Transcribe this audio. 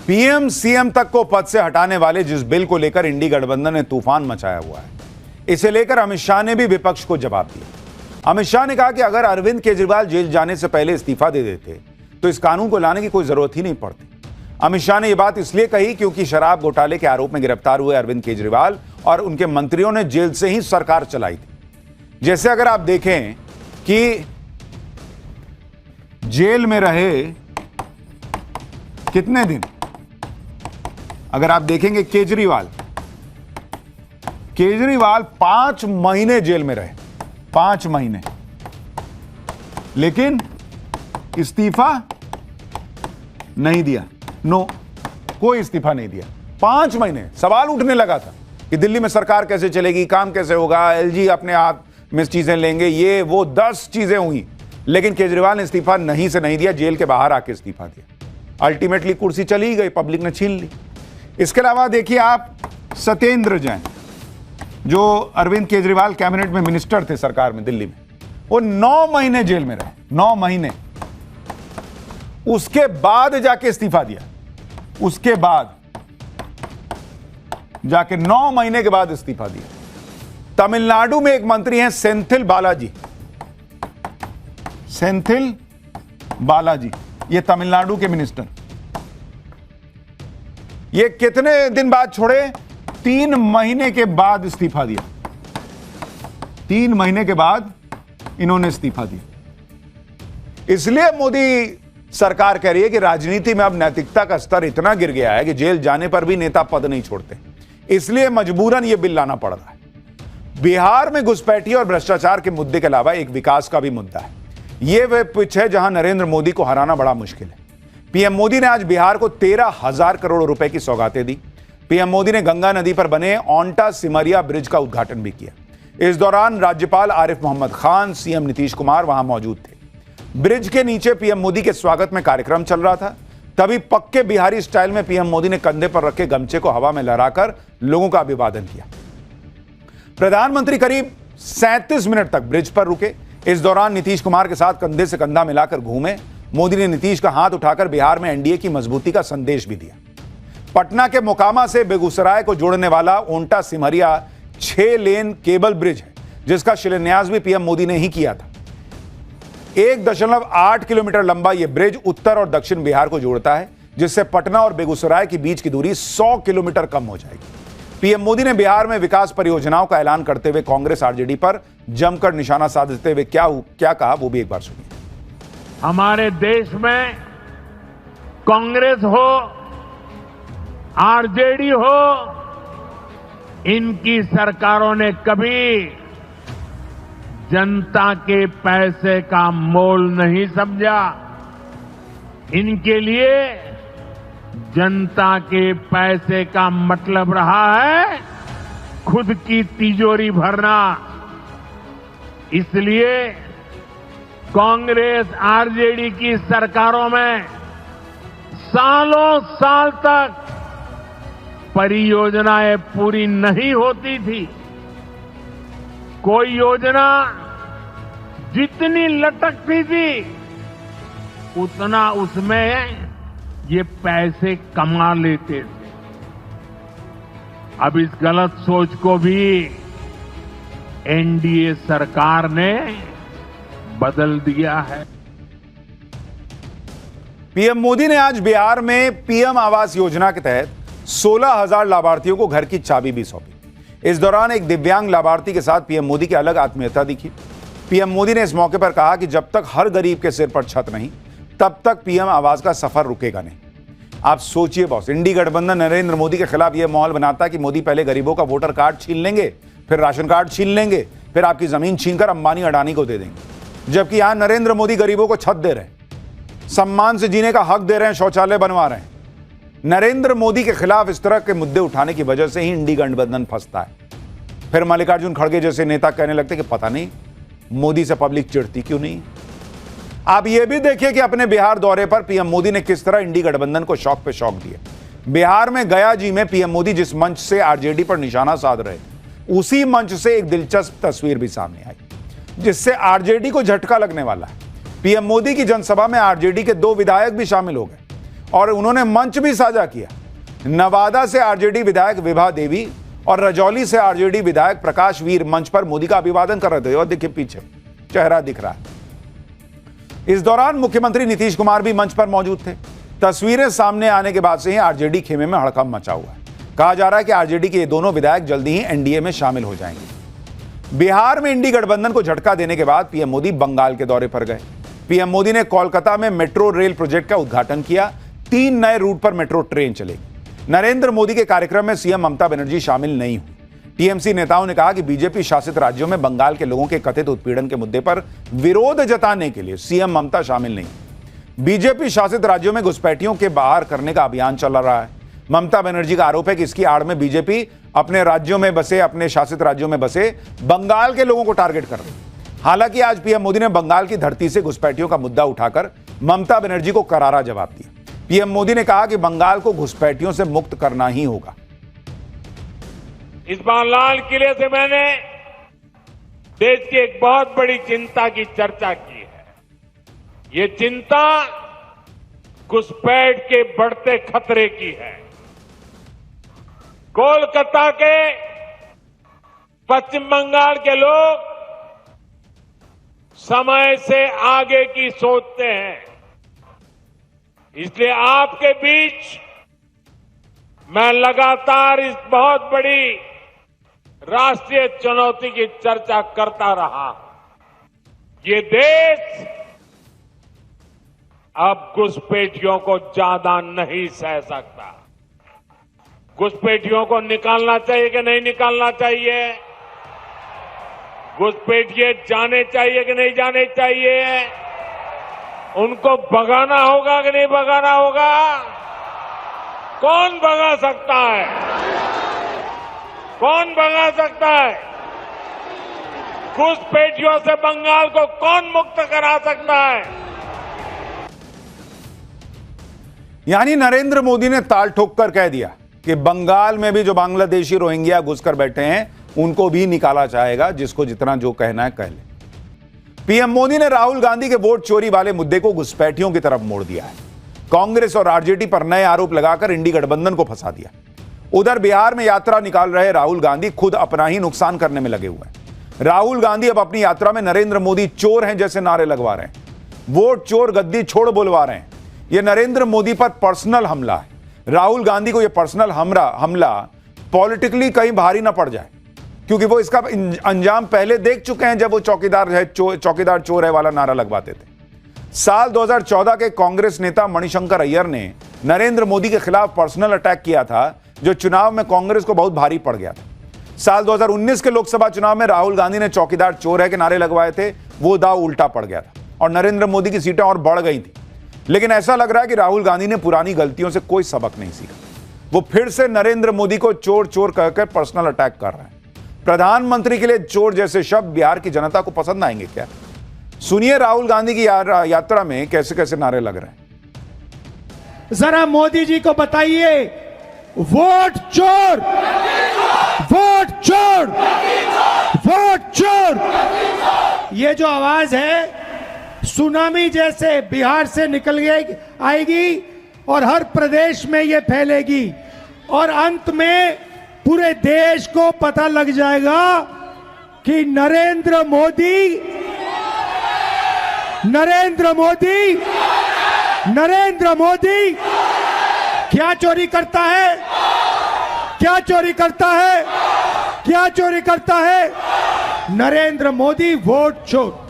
PM CM तक को पद से हटाने वाले जिस बिल को लेकर इंडी गठबंधन ने तूफान मचाया हुआ है, इसे लेकर अमित शाह ने भी विपक्ष को जवाब दिया। अमित शाह ने कहा कि अगर अरविंद केजरीवाल जेल जाने से पहले इस्तीफा दे देते तो इस कानून को लाने की कोई जरूरत ही नहीं पड़ती। अमित शाह ने यह बात इसलिए कही क्योंकि शराब घोटाले के आरोप में गिरफ्तार हुए अरविंद केजरीवाल और उनके मंत्रियों ने जेल से ही सरकार चलाई थी। जैसे अगर आप देखें कि जेल में रहे कितने दिन, अगर आप देखेंगे केजरीवाल 5 महीने जेल में रहे, 5 महीने, लेकिन इस्तीफा नहीं दिया। नो, कोई इस्तीफा नहीं दिया। 5 महीने सवाल उठने लगा था कि दिल्ली में सरकार कैसे चलेगी, काम कैसे होगा, एलजी अपने हाथ में चीजें लेंगे, ये वो 10 चीजें हुई, लेकिन केजरीवाल ने इस्तीफा नहीं से नहीं दिया, जेल के बाहर आके इस्तीफा दिया। अल्टीमेटली कुर्सी चली गई, पब्लिक ने छीन ली। इसके अलावा देखिए आप सत्येंद्र जैन, जो अरविंद केजरीवाल कैबिनेट में मिनिस्टर थे सरकार में दिल्ली में, वो 9 महीने जेल में रहे, 9 महीने। उसके बाद जाके इस्तीफा दिया, उसके बाद जाके 9 महीने के बाद इस्तीफा दिया। तमिलनाडु में एक मंत्री हैं सेंथिल बालाजी, सेंथिल बालाजी, ये तमिलनाडु के मिनिस्टर, ये कितने दिन बाद छोड़े? 3 महीने के बाद इस्तीफा दिया। 3 महीने के बाद इन्होंने इस्तीफा दिया। इसलिए मोदी सरकार कह रही है कि राजनीति में अब नैतिकता का स्तर इतना गिर गया है कि जेल जाने पर भी नेता पद नहीं छोड़ते, इसलिए मजबूरन यह बिल लाना पड़ रहा है। बिहार में घुसपैठी और भ्रष्टाचार के मुद्दे के अलावा एक विकास का भी मुद्दा है। यह वह पिच है जहां नरेंद्र मोदी को हराना बड़ा मुश्किल है। पीएम मोदी ने आज बिहार को 13,000 करोड़ रुपए की सौगातें दी। पीएम मोदी ने गंगा नदी पर बने ओंटा सिमरिया ब्रिज का उद्घाटन भी किया। इस दौरान राज्यपाल आरिफ मोहम्मद खान, सीएम नीतीश कुमार वहां मौजूद थे। ब्रिज के नीचे पीएम मोदी के स्वागत में कार्यक्रम चल रहा था। तभी पक्के बिहारी स्टाइल में पीएम मोदी ने कंधे पर रखे गमछे को हवा में लहराकर लोगों का अभिवादन किया। प्रधानमंत्री करीब 37 मिनट तक ब्रिज पर रुके। इस दौरान नीतीश कुमार के साथ कंधे से कंधा मिलाकर घूमे। मोदी ने नीतीश का हाथ उठाकर बिहार में एनडीए की मजबूती का संदेश भी दिया। पटना के मोकामा से बेगूसराय को जोड़ने वाला ओंटा सिमरिया 6 लेन केबल ब्रिज है, जिसका शिलान्यास भी पीएम मोदी ने ही किया था। 1.8 किलोमीटर लंबा यह ब्रिज उत्तर और दक्षिण बिहार को जोड़ता है, जिससे पटना और बेगूसराय के बीच की दूरी 100 किलोमीटर कम हो जाएगी। पीएम मोदी ने बिहार में विकास परियोजनाओं का ऐलान करते हुए कांग्रेस आरजेडी पर जमकर निशाना साधते हुए क्या कहा, वो भी एक बार सुनिए। हमारे देश में कांग्रेस हो, आरजेडी हो, इनकी सरकारों ने कभी जनता के पैसे का मोल नहीं समझा। इनके लिए जनता के पैसे का मतलब रहा है खुद की तिजोरी भरना। इसलिए कांग्रेस आरजेडी की सरकारों में सालों साल तक परियोजनाएं पूरी नहीं होती थी। कोई योजना जितनी लटकती थी उतना उसमें ये पैसे कमा लेते थे। अब इस गलत सोच को भी एनडीए सरकार ने बदल दिया है। पीएम मोदी ने आज बिहार में पीएम आवास योजना के तहत 16,000 लाभार्थियों को घर की चाबी भी सौंपी। इस दौरान एक दिव्यांग लाभार्थी के साथ पीएम मोदी की अलग आत्मीयता दिखी। पीएम मोदी ने इस मौके पर कहा कि जब तक हर गरीब के सिर पर छत नहीं, तब तक पीएम आवास का सफर रुकेगा नहीं। आप सोचिए बॉस, इंडी गठबंधन नरेंद्र मोदी के खिलाफ यह माहौल बनाता कि मोदी पहले गरीबों का वोटर कार्ड छीन लेंगे, फिर राशन कार्ड छीन लेंगे, फिर आपकी जमीन छीनकर अंबानी अडानी को दे देंगे। जबकि यहां नरेंद्र मोदी गरीबों को छत दे रहे हैं, सम्मान से जीने का हक दे रहे हैं, शौचालय बनवा रहे हैं। नरेंद्र मोदी के खिलाफ इस तरह के मुद्दे उठाने की वजह से ही इंडी गठबंधन फंसता है। फिर मल्लिकार्जुन खड़गे जैसे नेता कहने लगते कि पता नहीं मोदी से पब्लिक चिढ़ती क्यों नहीं। आप यह भी देखिए कि अपने बिहार दौरे पर पीएम मोदी ने किस तरह इंडी गठबंधन को शौक पे शौक दिए। बिहार में गया जी में पीएम मोदी जिस मंच से आरजेडी पर निशाना साध रहे थे, उसी मंच से एक दिलचस्प तस्वीर भी सामने आई, जिससे आरजेडी को झटका लगने वाला है। पीएम मोदी की जनसभा में आरजेडी के 2 विधायक भी शामिल हो गए और उन्होंने मंच भी साझा किया। नवादा से आरजेडी विधायक विभा देवी और रजौली से आरजेडी विधायक प्रकाश वीर मंच पर मोदी का अभिवादन कर रहे थे और देखिए पीछे चेहरा दिख रहा है। इस दौरान मुख्यमंत्री नीतीश कुमार भी मंच पर मौजूद थे। तस्वीरें सामने आने के बाद से ही आरजेडी खेमे में हड़कंप मचा हुआ है। कहा जा रहा है कि आरजेडी के ये दोनों विधायक जल्दी ही एनडीए में शामिल हो जाएंगे। बिहार में इंडी गठबंधन को झटका देने के बाद पीएम मोदी बंगाल के दौरे पर गए। पीएम मोदी ने कोलकाता में मेट्रो रेल प्रोजेक्ट का उद्घाटन किया। 3 नए रूट पर मेट्रो ट्रेन चलेगी। नरेंद्र मोदी के कार्यक्रम में सीएम ममता बनर्जी शामिल नहीं हुई। टीएमसी नेताओं ने कहा कि बीजेपी शासित राज्यों में बंगाल के लोगों के कथित उत्पीड़न के मुद्दे पर विरोध जताने के लिए सीएम ममता शामिल नहीं। बीजेपी शासित राज्यों में घुसपैठियों के बाहर करने का अभियान चल रहा है। ममता बनर्जी का आरोप है कि इसकी आड़ में बीजेपी अपने शासित राज्यों में बसे बंगाल के लोगों को टारगेट कर रही है। हालांकि आज पीएम मोदी ने बंगाल की धरती से घुसपैठियों का मुद्दा उठाकर ममता बनर्जी को करारा जवाब दिया। पीएम मोदी ने कहा कि बंगाल को घुसपैठियों से मुक्त करना ही होगा। इस बार लाल किले से मैंने देश की एक बहुत बड़ी चिंता की चर्चा की है। ये चिंता घुसपैठ के बढ़ते खतरे की है। कोलकाता के पश्चिम बंगाल के लोग समय से आगे की सोचते हैं। इसलिए आपके बीच मैं लगातार इस बहुत बड़ी राष्ट्रीय चुनौती की चर्चा करता रहा। ये देश अब घुसपैठियों को ज्यादा नहीं सह सकता। घुसपैठियों को निकालना चाहिए कि नहीं निकालना चाहिए? घुसपैठिए जाने चाहिए कि नहीं जाने चाहिए? उनको भगाना होगा कि नहीं भगाना होगा? कौन भगा सकता है? कौन भगा सकता है? घुसपैठियों से बंगाल को कौन मुक्त करा सकता है? यानी नरेंद्र मोदी ने ताल ठोक कर कह दिया कि बंगाल में भी जो बांग्लादेशी रोहिंग्या घुसकर बैठे हैं उनको भी निकाला जाएगा, जिसको जितना जो कहना है कह ले। पीएम मोदी ने राहुल गांधी के वोट चोरी वाले मुद्दे को घुसपैठियों की तरफ मोड़ दिया है। कांग्रेस और आरजेडी पर नए आरोप लगाकर इंडी गठबंधन को फंसा दिया। उधर बिहार में यात्रा निकाल रहे राहुल गांधी खुद अपना ही नुकसान करने में लगे हुए हैं। राहुल गांधी अब अपनी यात्रा में नरेंद्र मोदी चोर हैं जैसे नारे लगवा रहे हैं। वोट चोर गद्दी छोड़ बुलवा रहे हैं। यह नरेंद्र मोदी पर पर्सनल हमला है। राहुल गांधी को यह पर्सनल हमला पॉलिटिकली कहीं भारी ना पड़ जाए, क्योंकि वो इसका अंजाम पहले देख चुके हैं जब वो चौकीदार चोर है वाला नारा लगवाते थे। साल 2014 के कांग्रेस नेता मणिशंकर अय्यर ने नरेंद्र मोदी के खिलाफ पर्सनल अटैक किया था, जो चुनाव में कांग्रेस को बहुत भारी पड़ गया था। साल 2019 के लोकसभा चुनाव में राहुल गांधी ने चौकीदार चोर है के नारे लगवाए थे, वो दाव उल्टा पड़ गया था और नरेंद्र मोदी की सीटें और बढ़ गई थी। लेकिन ऐसा लग रहा है कि राहुल गांधी ने पुरानी गलतियों से कोई सबक नहीं सीखा। वो फिर से नरेंद्र मोदी को चोर चोर कहकर पर्सनल अटैक कर रहे हैं। प्रधानमंत्री के लिए चोर जैसे शब्द बिहार की जनता को पसंद आएंगे क्या? सुनिए राहुल गांधी की यात्रा में कैसे कैसे नारे लग रहे हैं। जरा मोदी जी को बताइए, वोट चोर, वोट चोर, वोट चोर। ये जो आवाज है सुनामी जैसे बिहार से निकल आएगी और हर प्रदेश में ये फैलेगी और अंत में पूरे देश को पता लग जाएगा कि नरेंद्र मोदी क्या चोरी करता है, क्या चोरी करता है, क्या चोरी करता है? नरेंद्र मोदी वोट चोर।